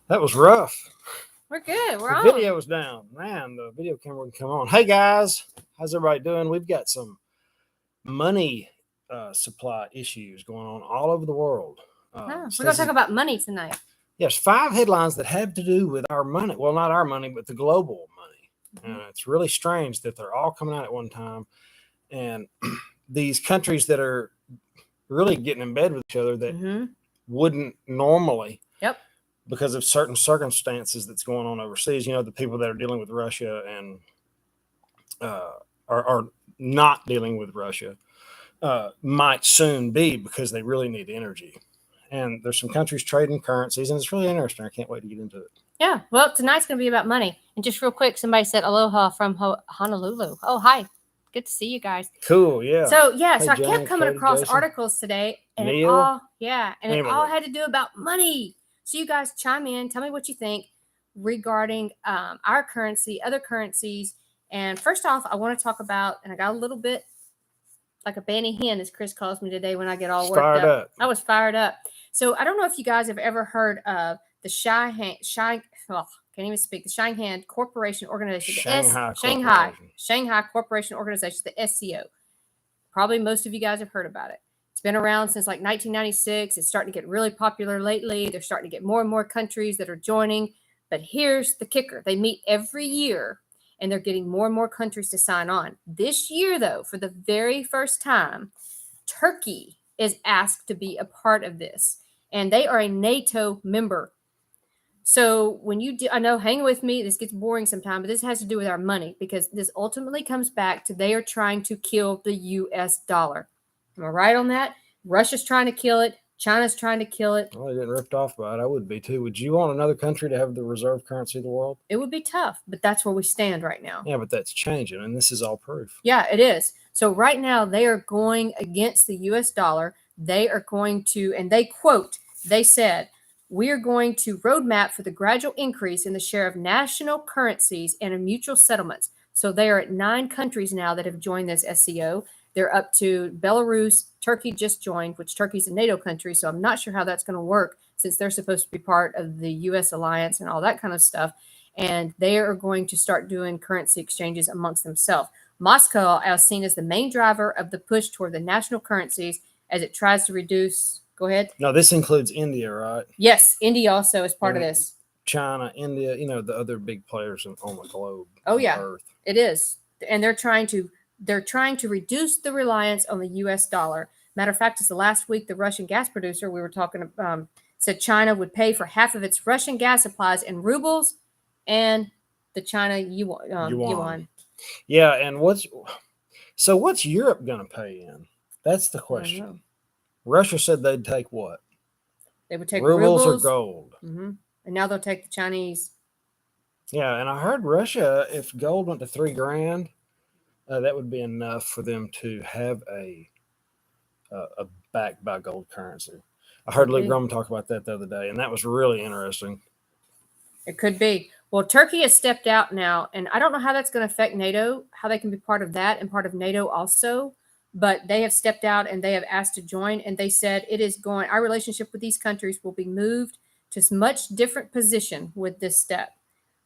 That was rough. We're good. We're The on. video was down. Man, the video camera wouldn't come on. Hey guys, how's everybody doing? We've got some money supply issues going on all over the world. We're going to talk about money tonight. Yes, 5 headlines that have to do with our money. Well, not our money, but the global money. It's really strange that they're all coming out at one time. And these countries that are really getting in bed with each other that wouldn't normally. Yep. Because of certain circumstances that's going on overseas. You know, the people that are dealing with Russia and are not dealing with Russia might soon be because they really need energy. And there's some countries trading currencies, and it's really interesting. I can't wait to get into it. Yeah. Well, tonight's going to be about money. And just real quick, somebody said aloha from Honolulu. Oh, hi. Good to see you guys. Cool, yeah. So Hey, I kept coming across articles today, and it all had to do about money. So you guys chime in, tell me what you think regarding our currency, other currencies. And first off, I want to talk about, and I got a little bit like a banny hen, as Chris calls me today when I get all worked up. I was fired up. So I don't know if you guys have ever heard of the Shanghai Corporation Organization, Shanghai Corporation Organization, the SCO. Probably most of you guys have heard about it. It's been around since like 1996. It's starting to get really popular lately. They're starting to get more and more countries that are joining. But here's the kicker. They meet every year, and they're getting more and more countries to sign on. This year, though, for the very first time, Turkey is asked to be a part of this. And they are a NATO member. So when you do, I know, hang with me, this gets boring sometimes, but this has to do with our money, because this ultimately comes back to they are trying to kill the U.S. dollar. Am I right on that? Russia's trying to kill it. China's trying to kill it. Well, they getting ripped off by it. I would be too. Would you want another country to have the reserve currency of the world? It would be tough, but that's where we stand right now. Yeah, but that's changing, and this is all proof. Yeah, it is. So right now they are going against the U.S. dollar. They are going to, and they said, we are going to roadmap for the gradual increase in the share of national currencies and in mutual settlements. So they are at 9 countries now that have joined this SCO. They're up to Belarus. Turkey just joined, which Turkey's a NATO country. So I'm not sure how that's going to work since they're supposed to be part of the U.S. alliance and all that kind of stuff. And they are going to start doing currency exchanges amongst themselves. Moscow is seen as the main driver of the push toward the national currencies as it tries to reduce. Go ahead. No, this includes India, right? Yes, India also is part of this. China, India, the other big players on the globe. Oh yeah, Earth. It is, and they're trying to reduce the reliance on the U.S. dollar. Matter of fact, it's the last week the Russian gas producer we were talking said China would pay for half of its Russian gas supplies in rubles and the China yuan. Yeah, and what's Europe going to pay in? That's the question. Russia said they'd take what? They would take rubles or gold. Mm-hmm. And now they'll take the Chinese. Yeah, and I heard Russia, if gold went to $3,000, that would be enough for them to have a backed by gold currency. I heard Luke Grumman talk about that the other day, and that was really interesting. It could be. Well, Turkey has stepped out now, and I don't know how that's going to affect NATO, how they can be part of that and part of NATO also. But they have stepped out and they have asked to join. And they said our relationship with these countries will be moved to a much different position with this step.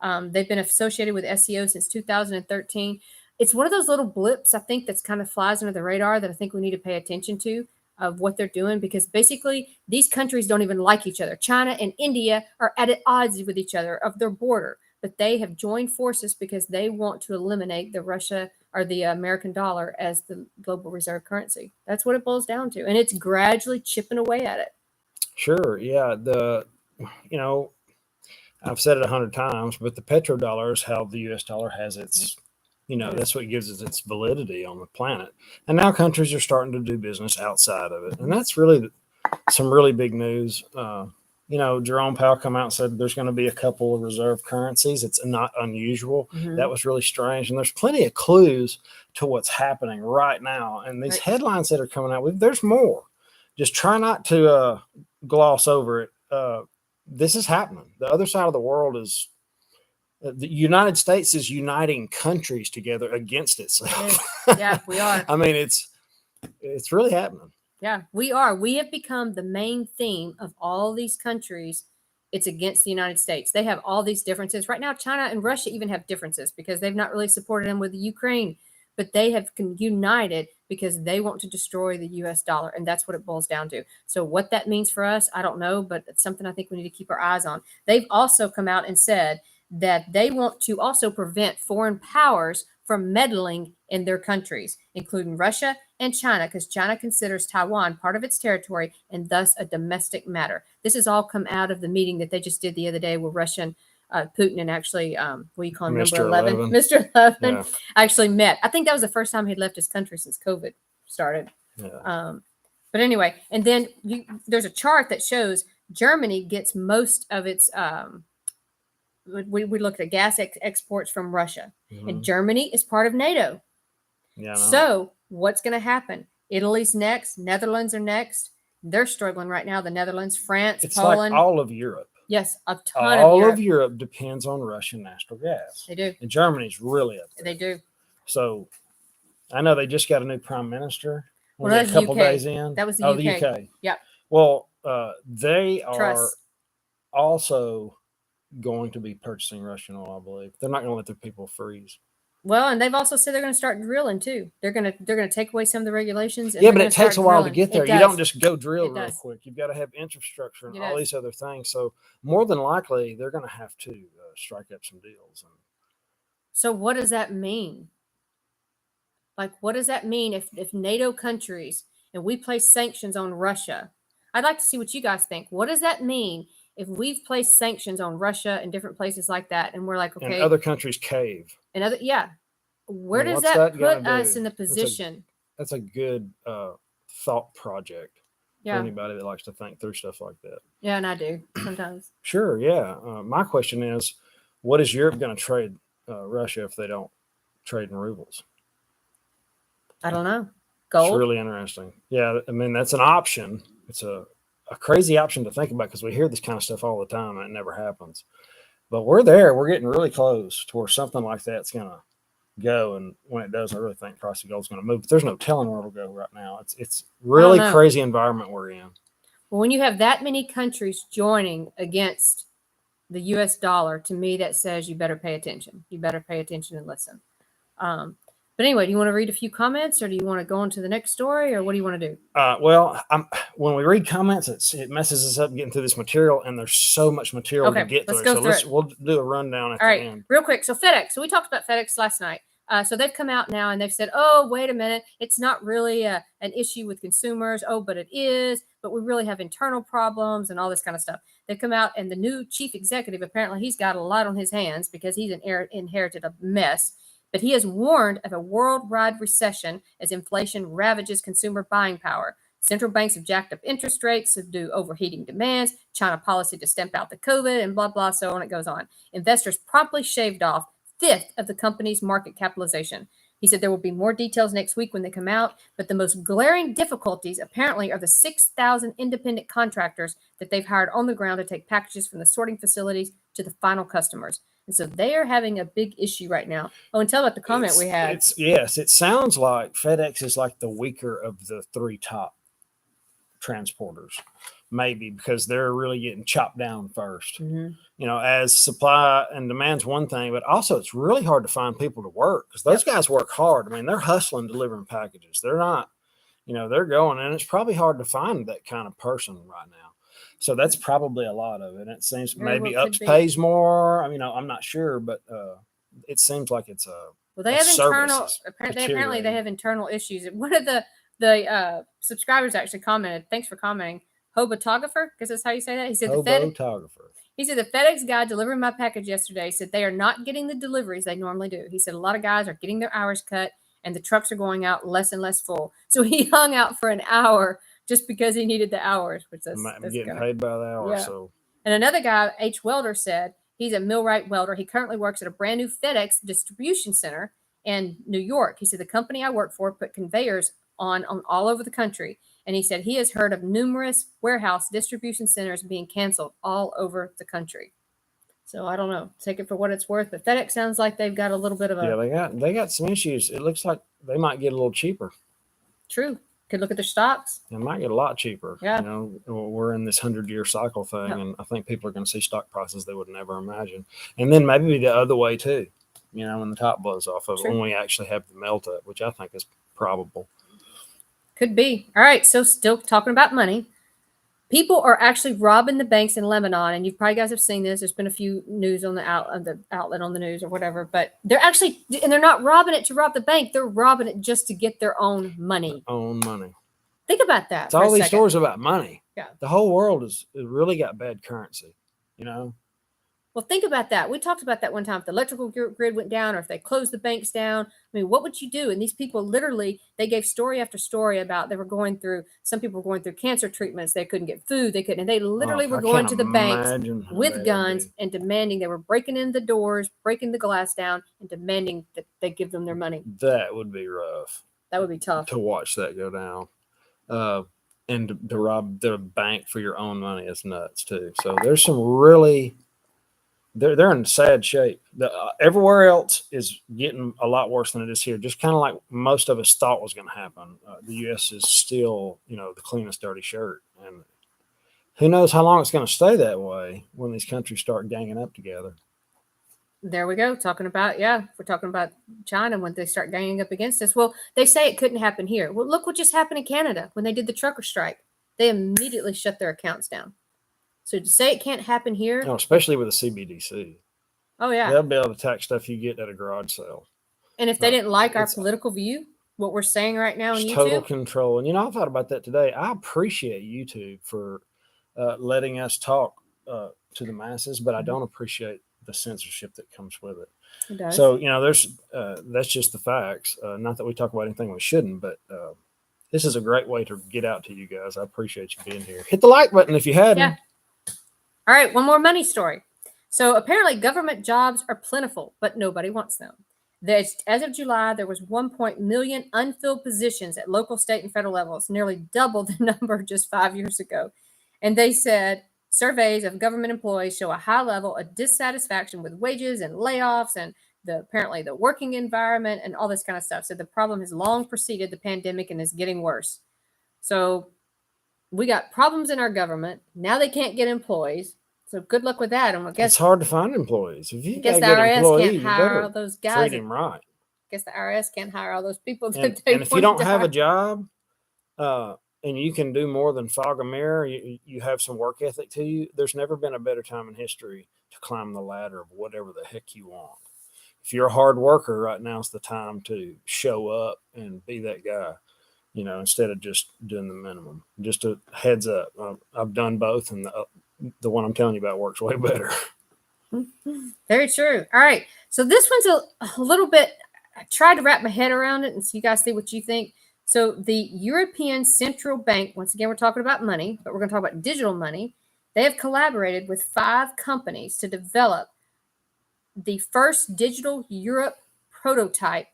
They've been associated with SCO since 2013. It's one of those little blips, I think, that's kind of flies under the radar that I think we need to pay attention to of what they're doing, because basically these countries don't even like each other. China and India are at odds with each other of their border, but they have joined forces because they want to eliminate the Russia or the American dollar as the global reserve currency. That's what it boils down to. And it's gradually chipping away at it. Sure. Yeah. I've said it 100 times, but the petrodollar is how the U.S. dollar has its, that's what gives it its validity on the planet. And now countries are starting to do business outside of it. And that's really some really big news. Jerome Powell come out and said there's going to be a couple of reserve currencies. It's not unusual. Mm-hmm. That was really strange. And there's plenty of clues to what's happening right now. And these headlines that are coming out, there's more. Just try not to gloss over it. This is happening. The other side of the world is the United States is uniting countries together against itself. Yeah, we are. I mean, it's really happening. Yeah, we are. We have become the main theme of all these countries it's against the United States. They have all these differences. Right now, China and Russia even have differences because they've not really supported them with the Ukraine, but they have united because they want to destroy the US dollar. And that's what it boils down to. So what that means for us, I don't know, but it's something I think we need to keep our eyes on. They've also come out and said that they want to also prevent foreign powers from meddling in their countries, including Russia and China, because China considers Taiwan part of its territory and thus a domestic matter. This has all come out of the meeting that they just did the other day with Russian Putin and actually, what do you call him, Mr. number 11? 11. Mr. 11 Yeah. actually met. I think that was the first time he'd left his country since COVID started. Yeah. But anyway, and then there's a chart that shows Germany gets most of its we looked at gas exports from Russia, and Germany is part of NATO. Yeah. So what's going to happen? Italy's next. Netherlands are next. They're struggling right now. The Netherlands, France, It's Poland. like all of Europe. Yes, a ton All of of Europe depends on Russian natural gas. They do. And Germany's really up there. They do. So I know they just got a new prime minister. Well, that a was couple UK. days in. That was the oh, UK. the UK. Yep. Well, they are Truss. also going to be purchasing Russian oil, I believe. They're not going to let their people freeze. Well, and they've also said they're going to start drilling too. They're going to take away some of the regulations. And Yeah, but it takes a while to get there. You don't just go drill real does. quick. You've got to have infrastructure and It all does. these other things. So more than likely, they're going to have to strike up some deals. So what does that mean? Like, what does that mean if NATO countries and we place sanctions on Russia? I'd like to see what you guys think. What does that mean if we've placed sanctions on Russia and different places like that, and we're like, okay, and other countries cave. Where does what's that that gonna put us do? in the position? That's a good thought project for Yeah, anybody that likes to think through stuff like that. yeah, and I do sometimes. Sure, yeah. My question is, what is Europe going to trade Russia if they don't trade in rubles? I don't know. It's Gold. really interesting. Yeah, I mean, that's an option. It's a crazy option to think about because we hear this kind of stuff all the time and it never happens. But we're there. We're getting really close to where something like that's going to go. And when it does, I really think price of gold is going to move. But there's no telling where it'll go right now. It's really crazy environment we're in. Well, when you have that many countries joining against the U.S. dollar, to me, that says you better pay attention. You better pay attention and listen. But anyway, do you want to read a few comments, or do you want to go on to the next story, or what do you want to do? Well, when we read comments, it messes us up getting through this material, and there's so much material to get through. So we'll do a rundown at the end. Real quick. So FedEx. So we talked about FedEx last night. So they've come out now and they've said, oh, wait a minute. It's not really an issue with consumers. Oh, but it is. But we really have internal problems and all this kind of stuff. They've come out, and the new chief executive, apparently he's got a lot on his hands because he's inherited a mess. But he has warned of a worldwide recession as inflation ravages consumer buying power. Central banks have jacked up interest rates to do overheating demands, China policy to stamp out the COVID, and blah, blah, so on it goes on. Investors promptly shaved off a fifth of the company's market capitalization. He said there will be more details next week when they come out, but the most glaring difficulties apparently are the 6,000 independent contractors that they've hired on the ground to take packages from the sorting facilities to the final customers. And so they are having a big issue right now. Oh, and tell about the comment we had. Yes, it sounds like FedEx is like the weaker of the three top transporters, maybe because they're really getting chopped down first. Mm-hmm. You know, as supply and demand's one thing, but also it's really hard to find people to work because those guys work hard. I mean, they're hustling, delivering packages. They're not, they're going, and it's probably hard to find that kind of person right now. So that's probably a lot of it. It seems maybe Ups pays more. I mean, I'm not sure, but it seems like it's a they have internal. Apparently, they have internal issues. One of the subscribers actually commented. Thanks for commenting. Hobotographer, because that's how you say that. He said the FedEx guy delivering my package yesterday said they are not getting the deliveries they normally do. He said a lot of guys are getting their hours cut, and the trucks are going out less and less full. So he hung out for an hour just because he needed the hours, which that's getting paid by the hour. Yeah. So, and another guy, H. Welder, said he's a millwright welder. He currently works at a brand new FedEx distribution center in New York. He said the company I work for put conveyors on all over the country, and he said he has heard of numerous warehouse distribution centers being canceled all over the country. So I don't know. Take it for what it's worth, but FedEx sounds like they've got a little bit of a they got some issues. It looks like they might get a little cheaper. True. Could look at their stocks. It might get a lot cheaper. Yeah. We're in this 100-year cycle thing, Yep. and I think people are going to see stock prices they would never imagine. And then maybe the other way too, when the top blows off of it, Sure. when we actually have the melt up, which I think is probable. Could be. All right. So still talking about money. People are actually robbing the banks in Lebanon, and you probably guys have seen this. There's been a few news on the outlet on the news or whatever, but they're actually, and they're not robbing it to rob the bank. They're robbing it just to get their own money. Own money. Think about that. It's all these stories about money. Yeah. The whole world is really got bad currency. Well, think about that. We talked about that one time. If the electrical grid went down or if they closed the banks down, I mean, what would you do? And these people literally, they gave story after story about some people were going through cancer treatments. They couldn't get food. And they literally were going to the banks with guns and demanding, they were breaking in the doors, breaking the glass down and demanding that they give them their money. That would be rough. That would be tough. To watch that go down. And to rob the bank for your own money is nuts too. So there's some really... They're in sad shape. Everywhere else is getting a lot worse than it is here. Just kind of like most of us thought was going to happen. The U.S. is still, the cleanest dirty shirt, and who knows how long it's going to stay that way when these countries start ganging up together. There we go. We're talking about China when they start ganging up against us. Well, they say it couldn't happen here. Well, look what just happened in Canada when they did the trucker strike. They immediately shut their accounts down. So to say it can't happen here, especially with the CBDC. Oh yeah, they'll be able to tax stuff you get at a garage sale. And if they didn't like our political view, what we're saying right now on YouTube, total control. And I thought about that today. I appreciate YouTube for letting us talk to the masses, but I don't appreciate the censorship that comes with it. It does. So there's that's just the facts. Not that we talk about anything we shouldn't, but. This is a great way to get out to you guys. I appreciate you being here. Hit the like button if you hadn't. Yeah. All right, one more money story. So apparently government jobs are plentiful, but nobody wants them. As of July, there was 1 million unfilled positions at local, state, and federal levels, nearly double the number just 5 years ago. And they said surveys of government employees show a high level of dissatisfaction with wages and layoffs and apparently the working environment and all this kind of stuff. So the problem has long preceded the pandemic and is getting worse. So we got problems in our government. Now they can't get employees. So good luck with that. And I guess it's hard to find employees. If you guess the IRS can't hire all those guys. Treat them right. I guess the IRS can't hire all those people. And if you don't have a job, and you can do more than fog a mirror, you have some work ethic to you. There's never been a better time in history to climb the ladder of whatever the heck you want. If you're a hard worker, right now is the time to show up and be that guy. Instead of just doing the minimum. Just a heads up. I've done both, and the one I'm telling you about works way better. Very true. All right. So this one's a little bit, I tried to wrap my head around it, and so you guys see what you think. So the European Central Bank, once again, we're talking about money, but we're going to talk about digital money. They have collaborated with 5 companies to develop the first digital Europe prototype.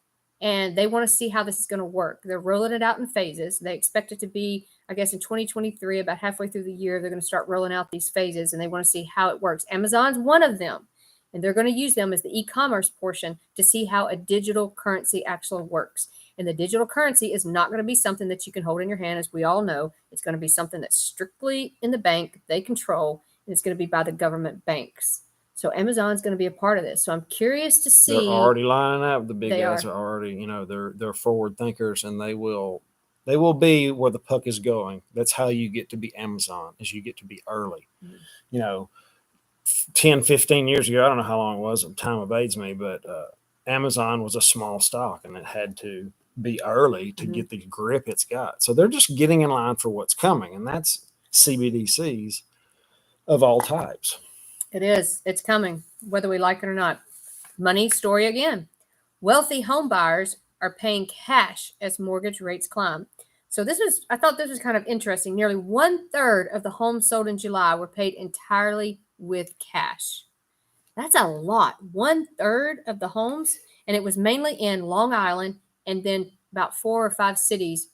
And they want to see how this is going to work. They're rolling it out in phases. They expect it to be, I guess, in 2023, about halfway through the year, they're going to start rolling out these phases, and they want to see how it works. Amazon's one of them, and they're going to use them as the e-commerce portion to see how a digital currency actually works. And the digital currency is not going to be something that you can hold in your hand, as we all know. It's going to be something that's strictly in the bank, they control, and it's going to be by the government banks. So Amazon's going to be a part of this. So I'm curious to see. They're already lining up. The big guys are already, they're forward thinkers, and they will be where the puck is going. That's how you get to be Amazon, is you get to be early. Mm-hmm. 10, 15 years ago, I don't know how long it was, time evades me, but Amazon was a small stock, and it had to be early to get the grip it's got. So they're just getting in line for what's coming, and that's CBDCs of all types. It is. It's coming, whether we like it or not. Money story again. Wealthy home buyers are paying cash as mortgage rates climb. So I thought this was kind of interesting. Nearly 1/3 of the homes sold in July were paid entirely with cash. That's a lot. 1/3 of the homes, and it was mainly in Long Island and then about 4 or 5 cities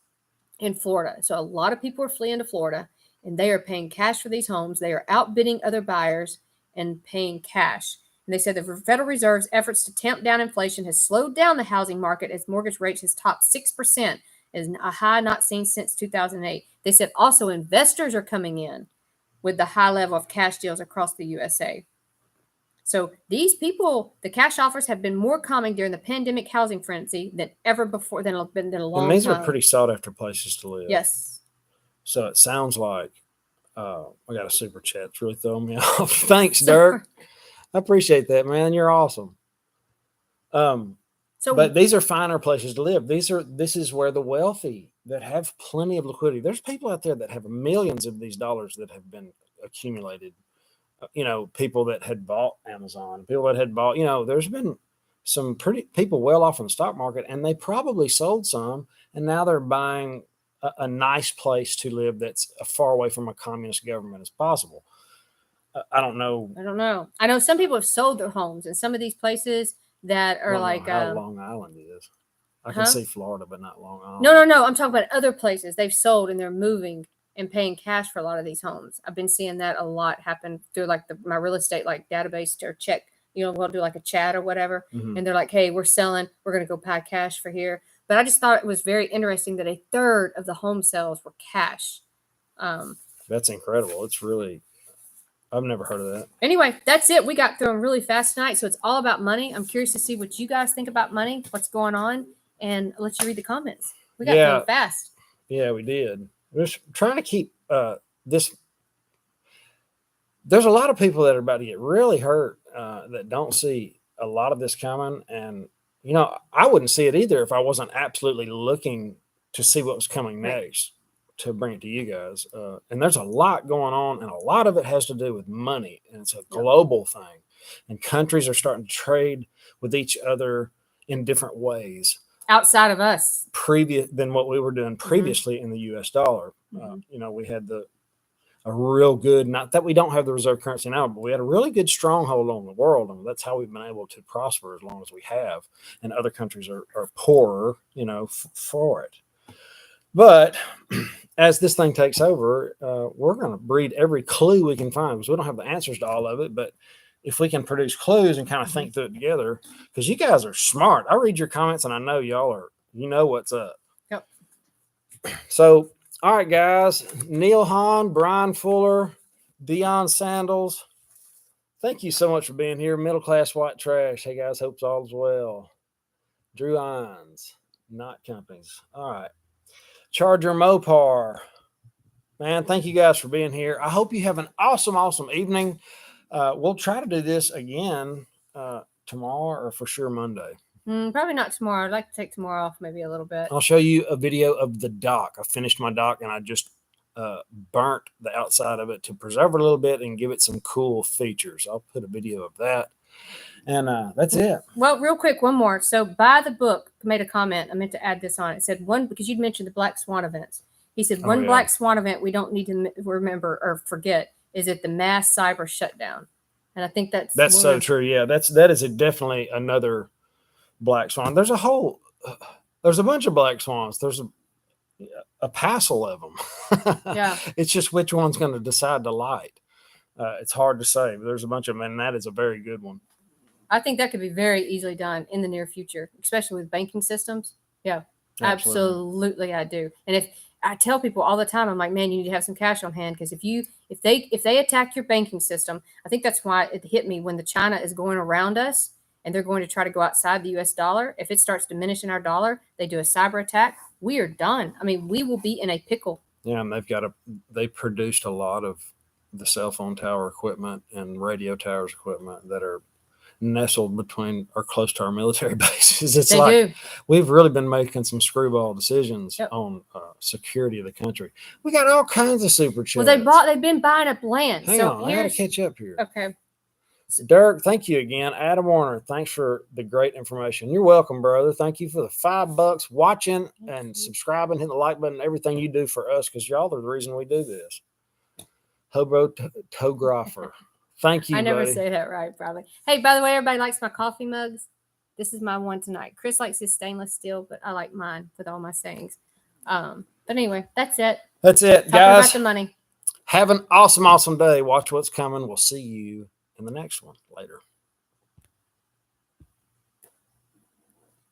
in Florida. So a lot of people are fleeing to Florida, and they are paying cash for these homes. They are outbidding other buyers and paying cash. And they said the Federal Reserve's efforts to tamp down inflation has slowed down the housing market as mortgage rates has topped 6% is a high not seen since 2008. They said also investors are coming in with the high level of cash deals across the USA. So these people, the cash offers have been more common during the pandemic housing frenzy than ever before, than a long And these time. are pretty sought after places to live. Yes. So it sounds like I got a super chat. It's really throwing me off. Thanks, Dirk. I appreciate that, man. You're awesome. But these are finer places to live. This is where the wealthy that have plenty of liquidity. There's people out there that have millions of these dollars that have been accumulated. People that had bought Amazon, people that had bought, there's been some pretty people well off in the stock market, and they probably sold some, and now they're buying a nice place to live that's as far away from a communist government as possible. I don't know. I know some people have sold their homes in some of these places that are how Long Island is. I can see Florida, but not Long Island. No. I'm talking about other places they've sold and they're moving and paying cash for a lot of these homes. I've been seeing that a lot happen through my real estate database or check. We'll do a chat or whatever, and they're like, "Hey, we're selling. We're going to go pay cash for here." But I just thought it was very interesting that a third of the home sales were cash. That's incredible. It's really, I've never heard of that. Anyway, that's it. We got through them really fast tonight, so it's all about money. I'm curious to see what you guys think about money, what's going on, and I'll let you read the comments. We got through them fast. Yeah, we did. We're just trying to keep this. There's a lot of people that are about to get really hurt that don't see a lot of this coming. And, I wouldn't see it either if I wasn't absolutely looking to see what was coming next to bring it to you guys. And there's a lot going on, and a lot of it has to do with money. And it's a global thing. And countries are starting to trade with each other in different ways. Outside of us. Than what we were doing previously in the US dollar. We had a real good, not that we don't have the reserve currency now, but we had a really good stronghold on the world. And that's how we've been able to prosper as long as we have. And other countries are poorer, for it. But as this thing takes over, we're going to breed every clue we can find, because we don't have the answers to all of it. But if we can produce clues and kind of think through it together, because you guys are smart. I read your comments and I know y'all are, what's up. Yep. So, all right, guys. Neil Hahn, Brian Fuller, Dion Sandals. Thank you so much for being here. Middle Class White Trash. Hey, guys. Hope all is well. Drew Hines, Not Companies. All right. Charger Mopar. Man, thank you guys for being here. I hope you have an awesome, awesome evening. We'll try to do this again tomorrow, or for sure Monday. Probably not tomorrow. I'd like to take tomorrow off maybe a little bit. I'll show you a video of the dock. I finished my dock and I just burnt the outside of it to preserve it a little bit and give it some cool features. I'll put a video of that. And that's it. Well, real quick, one more. So Buy the Book made a comment. I meant to add this on. It said because you'd mentioned the Black Swan events. He said Black Swan event we don't need to remember or forget is it the mass cyber shutdown. And I think that's so true. Yeah, that is definitely another Black Swan. There's a bunch of Black Swans. There's a passel of them. Yeah. It's just which one's going to decide to light. It's hard to say, but there's a bunch of them, and that is a very good one. I think that could be very easily done in the near future, especially with banking systems. Yeah, absolutely I do. And if I tell people all the time, I'm like, man, you need to have some cash on hand, because if they attack your banking system, I think that's why it hit me when China is going around us and they're going to try to go outside the US dollar. If it starts diminishing our dollar, they do a cyber attack. We are done. I mean, we will be in a pickle. Yeah, and they produced a lot of the cell phone tower equipment and radio towers equipment that are nestled between or close to our military bases. It's we've really been making some screwball decisions on security of the country. We got all kinds of super chats. Well, they've been buying up land. Hang on, I got to catch up here. Okay. Dirk, thank you again. Adam Warner, thanks for the great information. You're welcome, brother. Thank you for the $5 watching and subscribing, hitting the like button, everything you do for us, because y'all are the reason we do this. Hobo Tographer. Thank you, I never buddy. say that right, probably. Hey, by the way, everybody likes my coffee mugs. This is my one tonight. Chris likes his stainless steel, but I like mine with all my sayings. But anyway, that's it. That's it, Talking guys. about the money. Have an awesome, awesome day. Watch what's coming. We'll see you in the next one later.